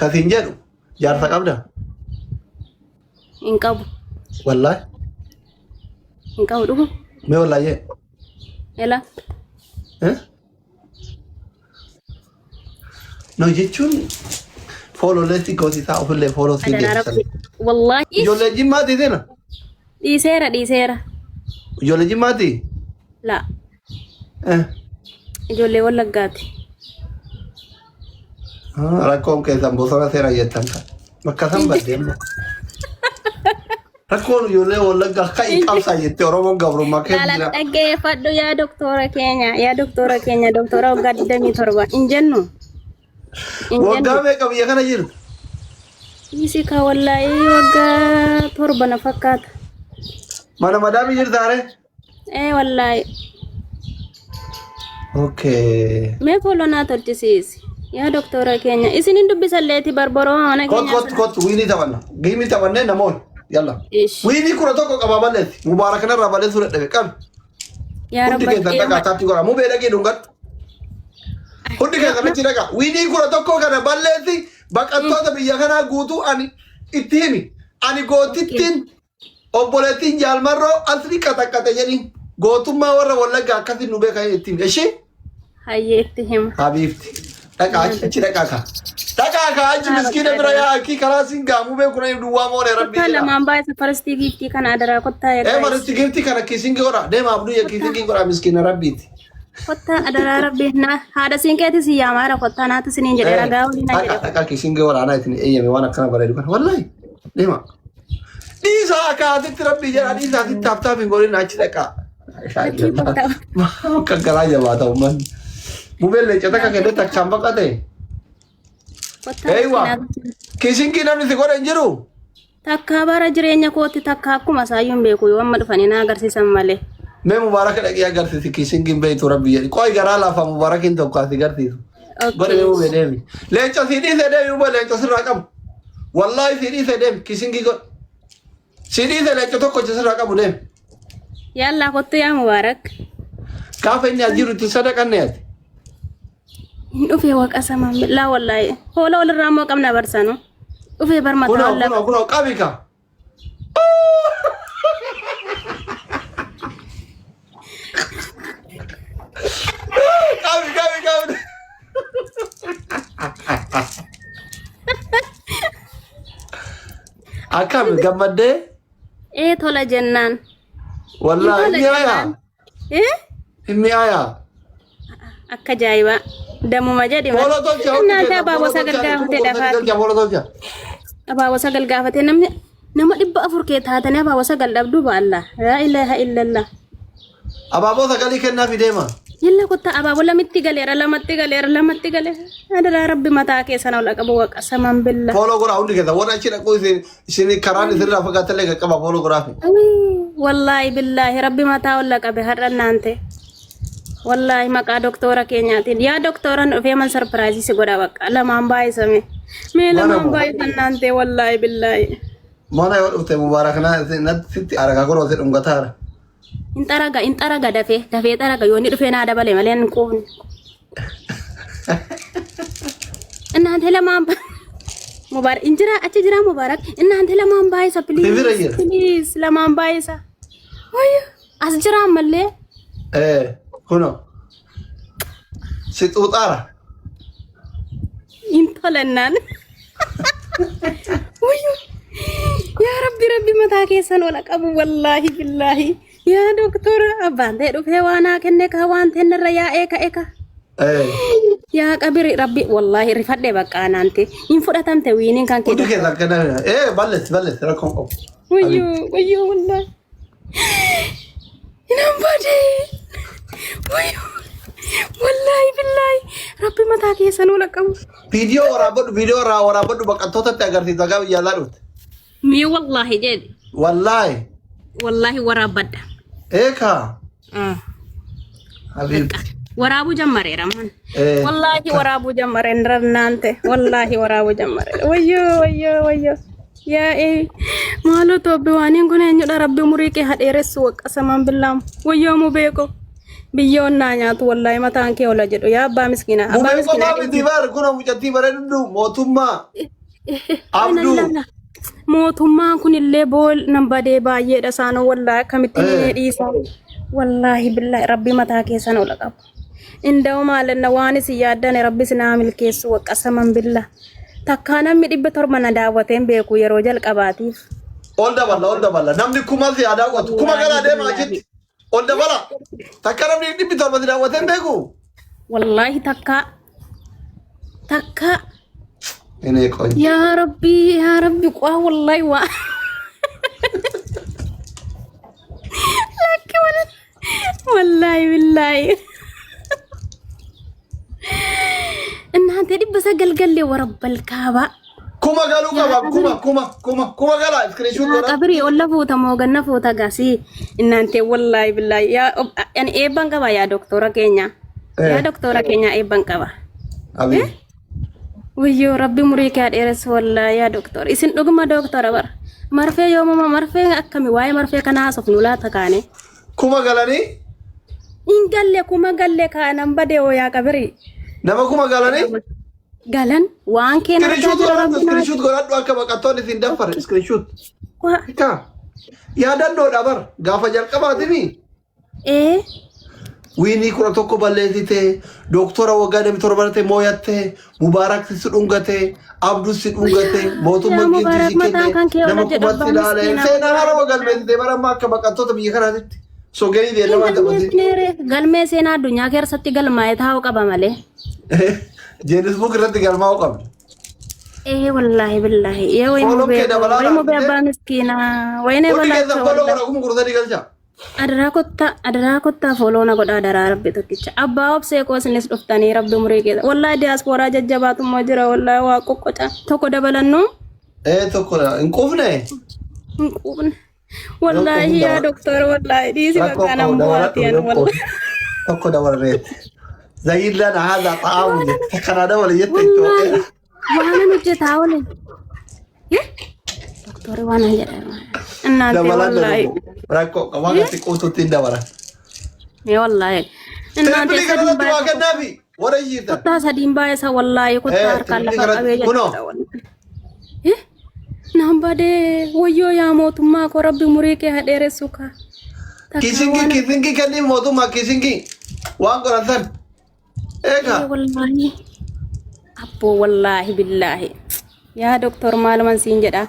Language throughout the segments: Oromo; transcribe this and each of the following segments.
كثينجر جارتا قبدا إنكابو والله إنكابو دوكو ما والله يه يلا نو يجون فولو لتي كوتي تاو فل فولو سيدي والله يولا جيماتي دينا دي سيرة يولا جيماتي لا يولي ولا قاتي ركوم كذا بوسنا سيرا يتنكا مكاسم بديم ركون يولي ولا قاكي كامسا يتي ورمون قبرو ماكي لا أجي فدو يا دكتورة كينيا دكتورة وقاد دمي تربا إنجنو وقامي كم يكنا جير يسيكا والله وقا تربا نفكات mana madami jir dare wallahi okay me polo na tortisis ya doktora Kenya isinin dubbisalleeti barbaro ana Kenya kot wini tabanna gimi tabanne namon yalla wini kura tokko qababalet mubarakana rabale sura debe kan ya rabbi ke tata tati gora mu be dagi dungat hundi ke kana tiraga wini kura tokko kana balleti baqatto da biya kana gutu ani itimi ani gotitin obboleettiin jaalmarroo asli katakate jedhi gootummaa warra wallaggaa akkasi nu beekan ittiin ishee hayyeetti hima habiibti dhaqaa achi dhaqaa achi miskiina bira yaa akkii karaa siin gaamuu beekuna duwwaa moonee rabbii kottaa lamaan baay'isa faristii giiftii kana adaraa kottaa faristii giiftii kana kiisingi godha deema abduu ya kiisingi godha miskiina rabbiiti kottaa adaraa rabbii na haadha siinqeeti si yaamaara kottaa naati siniin jedhee ragaa waliin dhaqaa kiisingi godha anaa ittiin eeyyame waan akkana bareedu kana wallaahi deema Disa akatitti rabbi jara disa titti haftaa fi godin achi dhaqa. Kakkalaa jabaa ta'u man. Mubelle cata kakede taksaan baqate. Eeywa. Kiisinkii namni si godhan jiru. Takka bara jireenya kootti takka akkuma saayyuun beeku yoo amma dhufanii na agarsiisan malee. Mee mubaaraka dhaqee agarsiisi kiisinkiin beeytu rabbi jedhi. Qoy garaa laafaa mubaarakiin tokko asi agarsiisu. Godhe mee mubee deemi. Leenca si dhiise deemi mubee leenca sirraa qabu. Wallaahi si dhiise deemi kiisinkii godhe. Sini saya leco toko jasa kamu deh. Ya Allah, kau yang mubarak. Kafe ini ajiru tu sadar net. Ufe wak asam la wallahi. Hola hola ramo kam na barsano. Ufe bar mata Allah. Kuno kabi ka. Kabi. Akam gamad deh. Thola jennan. Wallahi ini ayah. Ini ayah. Akka jaiba. Damu maja di mana? Nanti apa sagal gafate dapat. Apa sagal gafate namnya. Nama dibba afur ke taatane apa sagal dabdu ba Allah. La ilaha illallah. Apa sagal ikenna fidema. Yalla kota apa bola mitti galera lamatti galera. Ada rabbi mata ke sana wala kabu qasaman billah. Follow gora undi keta wala chira ko sini karani sirra fakata le ka follow gora fi. Wallahi billahi rabbi mata wala kabe harran nante. Wallahi maka doktora Kenya tin ya doktoran feman surprise si goda wak ala mambai same. Me la mambai nante wallahi billahi. Mana yo ute mubarak na sitti araga goro se dum gatar. Intaraga dafe taraga yoni dufe na da bale malen ko. Nante la mambai mubarak injira achi jira mubarak nante la mambai sa please la mambai sa. Oyo asjira malle. Kuno. Sit utara. Intolenan. Oyo. Ya Rabbi mata kesan wala kabu wallahi billahi. Ya doktor abande do hewana kenne ka wan tenra ya eka. Ya kabir Rabbi wallahi rifadde bakka nante. In fudatamte winin kan ke. Udu ke zakana. Balles rakon ko. Oyo wallahi. Inambade. Oyo. Wallahi billahi Rabbi mata kesan wala kabu. Video warabodu bakatota te agar sita gabi yalarut. Mi wallahi jadi. Wallahi warabada. Eka. Habib. Warabu jammare raman. Wallahi warabu jammare nante. Wallahi warabu jammare. Wayo. Ya malu to bewani ngone nyoda Rabbi murike hadere su qasaman billam. Wayo mu beko. biyyoon naa nyaatu wallahi mataan kee ola jedhu yaa abbaa miskiinaa. Abbaa Mumeen miskiinaa. kophaa miti bar kun mucattii bareeddu mootummaa. Abduu. Mootummaan kunillee bool nan badee baay'eedha saanoo wallahi akkamitti ni dhiisa. Wallahi billahi rabbi mataa keessan ola qabu. Inda'u maalanna waan isin yaaddane rabbi sinaa milkeessu waqqasaman billah. Takkaa namni 700 na daawwateen beeku yeroo jalqabaatiif. Ol dabala namni kuma ziyaadaa qotu kuma garaa deemaa jirti. Ol dabala takka namni 700 daawwateen beeku. Wallahi takkaa. Ini qoy. Ya Rabbi qaa wallahi waa. Lakki wallahi billahi. እናንተ ዲበሰ ገልገሌ ወረበል ካባ kuma galu kuma gala screenshot gora qabri olla foota moganna foota gasi እናንተ wallahi billahi ya yani eban qaba ya doktora keenya eban qaba abi wayyo rabbi murii ka dheeres wallahi ya doktor isin dhuguma doktora bar marfe yooma marfe akkami waa'ee marfe kana haasofnu laata kaane kuma galani ingalle kuma galle kaanan bade o ya qabri nama kuma galani galan waan keena screenshot godhadhu akka baqattoon isin daffar screenshot ka yaadannoo dhabar gaafa jalqabaatimi wiinii 11 balleessite doktora waggaa 7 mooyatte mubaarak si dhungate abdu si dhungate mootummaan kinti si kenne nama kumatti ilaale seenaa harawa galmeessite baramma akka baqattoota biyya kanaatitti soganii deellamaa taphatee galmee seenaa addunyaa keessatti galmaa'ee taa'uu qaba malee Jenis book irratti galmaa'uu qabna. Wallahi billahi yaa wayne mo be abba miskina wayne wala adara kotta follow na goda adara rabbi tokkicha abba obse ko sinis dhuftani rabbi murike wallahi diaspora jajjabatu mo jira wallahi waa qoqqoca tokko dabalanno tokko inqufne wallahi ya doctor wallahi disi bakana mbuatian wallahi tokko dabarreet زين لنا هذا طعام كان دول يتيتو وانا نجيتها ولا دكتور وانا جاي الناس والله راكو كمان تقوتو تندبره يا والله الناس تسدين باي النبي ولا يجيتا كنت سدين باي سا والله كنت اركان لك ابي نعم بده ويو يا موتما كو ربي مريكي هدير سوكا كيسينكي كان موتما كيسينكي وان قرانتن wallahi abbo wallahi billahi ya doktor malaman sinjada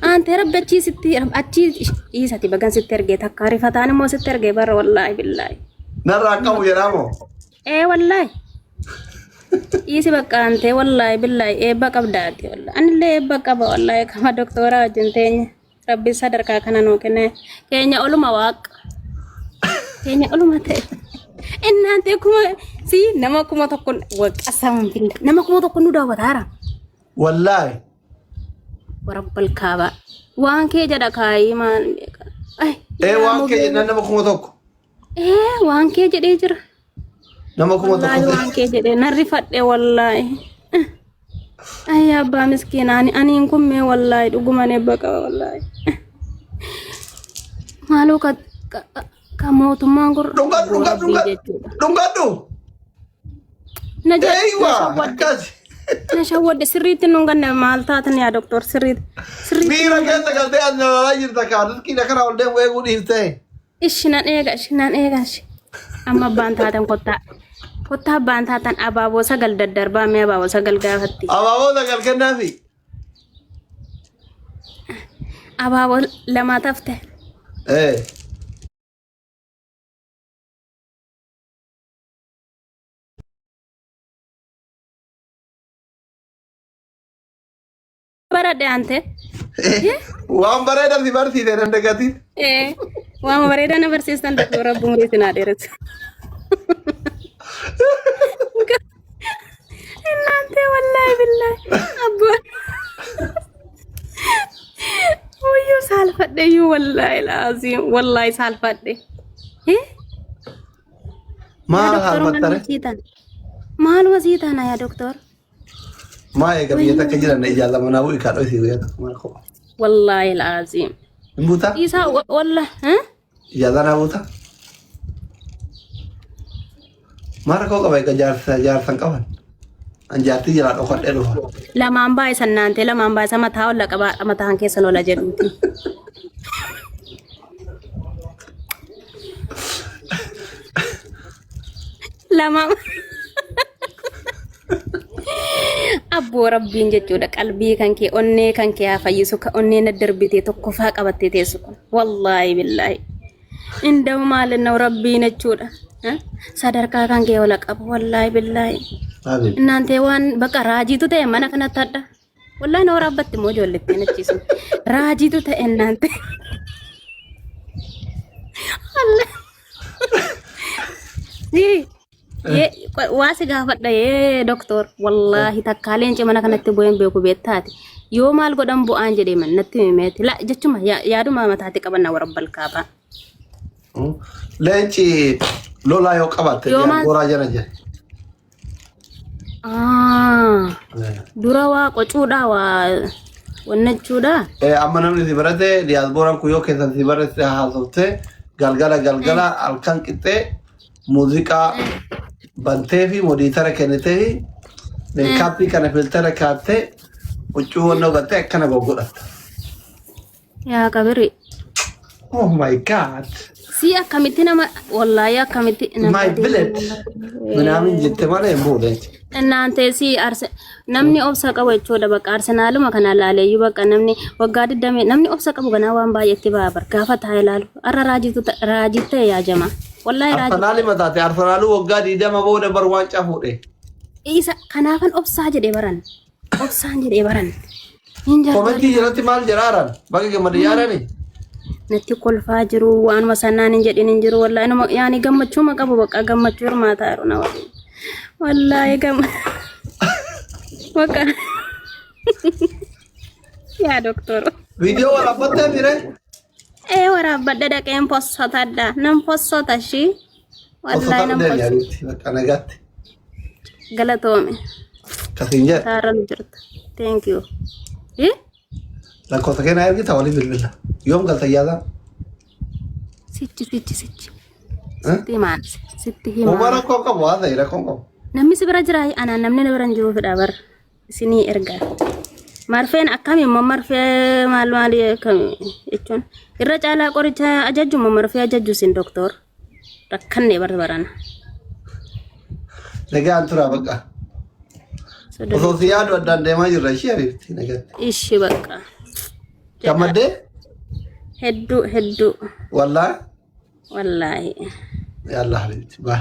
ante rabbachi sitti achi isati bagan sitterge takari fatane mo sitterge bar wallahi billahi narra kamu yaramo wallahi isi bakka ante wallahi billahi baqabdaati wallahi anle baqaba wallahi kama doktora jentenya rabbi sadarka kana no kenya oluma waq kenya oluma te እናንተ kuma si nama kuma tokko waqasaman billah nama kuma tokko nu daawwataara wallahi warabbal kaaba waan kee jada kaayi maan waan kee nama kuma tokko waan kee jedhee jira nama kuma tokko waan kee jedhee narri fadhe wallahi abbaa miskiinaani aniin kun mee wallahi dhugumane baqa wallahi maaloo kamotummaan gur dhungadu nashawwadde sirriitti nunganne maal taatan yaa doktor sirriitti miira keessa galtee adnalaa jirta kaadurkiina kana ol deemu eeguu dhiiftee ishinan eega amma abbaan taatan kottaa abbaan taatan abaaboo sagal daddarbaa mee abaaboo sagal gaafatti abaaboo sagal kennaafi abaaboo lama tafte barade ante waan bareedan si barsiisen hin dagatin waan bareedan na barsiisan doktor rabbi murii sinaa dheeressu እናንተ wallahi billahi abbo wayyo salfadde yu wallahi lazim wallahi salfadde maal halfattare maal wasiitana ya doktor ما يقبل يتكجر أن إجازة مناوي كانوا يسوي والله العظيم بوتا إيسا والله إجازة نبوتا Mara kau kabai ka jaarsan qaban. Anjaartii jira dhokadhee dhufa. Lamaan baay'isan naante lamaan baay'isa mataa olla qaba mataan keessa lola jedhuuti. Lamaan Abboo rabbiin jechuudha qalbii kan kee onnee kan kee haa fayyisu ka onnee na darbitee tokko faa qabattee teessu kun wallaahi billaahi inda'u maalinna rabbiin jechuudha sadarkaa kan kee wala qabu wallaahi billaahi እናንተ ዋን በቃ ራጂቱ ተየ ማና ከናታዳ ወላሂ ነው ወራበት ሞ ጆልት ነችስ ራጂቱ ተየ እናንተ አለ ዋስ ጋፈዳ ዶክተር ወላሂ ተካሌን ጭመና ከነተ ቦየን ቤኩ ቤታቲ ዮማል ጎደም ቡ አንጀ ደመን ነቲ ሜት ላ ጀቹማ ያዱ ማመታቲ ቀበና ወረበል ካባ ለንቺ ሎላ ዮ ቀባት ጎራ ጀነጀ durawa qocuudha wannachuudha ammanamni sibarate diasporan kuyo kesan sibarate haasofte galgala alkan qixxe muuziqaa banteefi moditara kenniteefi meekaappii kana filtara kaatte huccuu wannoo gatte akkana goggodhatta yaa qabiri oh my god si akkamitti nama wallahi akkamitti my village ምናምን jette malee muudenchi እናንተ ሲ አርሰ namni obsa qabu jechuudha bakka arsenaaluma kana laaleeyyu bakka namni waggaa 20 namni obsa qabu gana waan baay'eetti baabar gaafa taa ilaalu arra raajitte yaa jama wallahi arsenaali mataate arsenaalu waggaa 20 booda bar waancaa fuudhe isa kanaafan obsaa jedhee baran obsaan jedhee baran komentii jalatti maal jedhaaran bakka gammada yaarani natti kolfaa jiru waanuma sanaan hin jedhin hin jiru wallahi nama yaani gammachuu qabu bakka gammachuu hirmaataa jiru na wallahi bakka yaa doktor video waraabbatte mire waraabadde dhaqeen possotadda nam possota shi wallahi nam possota bakka nagaatti galatoome kasinje taaran jirta thank you la cosa che ne ergita wali bilbila yom galta yada sitti sitti man sitti hima umara ko ka wada ira ko namni sibira jira ana namni na baran jiru fida bar sini erga marfeen akkami mo marfee maal kam echon irra cala qoricha ajajju mo marfee ajajju sin doktor rakkanne barbarana daga antura baka so ziyadu adande ma jirra shi abiti naga ishi baka kamade heddu wallahi yalla habibti ba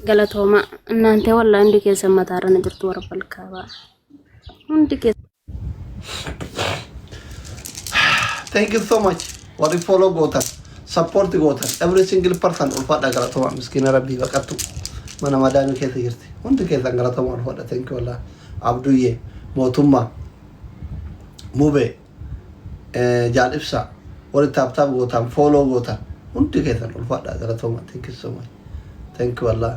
galatoma እናንተ wallahi ndi keessa mataarana jirtu warbal kaaba ndi keessa thank you so much what you follow gotan support gotan every single person ulfada galatoma miskina rabbi baqattu mana madanu keessa jirti hundi keessa galatoma ulfada thank you wallahi abduye motumma mube jaalibsa wali tap gotan follow gotan hundi keessa ulfada galatoma thank you so much thank you wallahi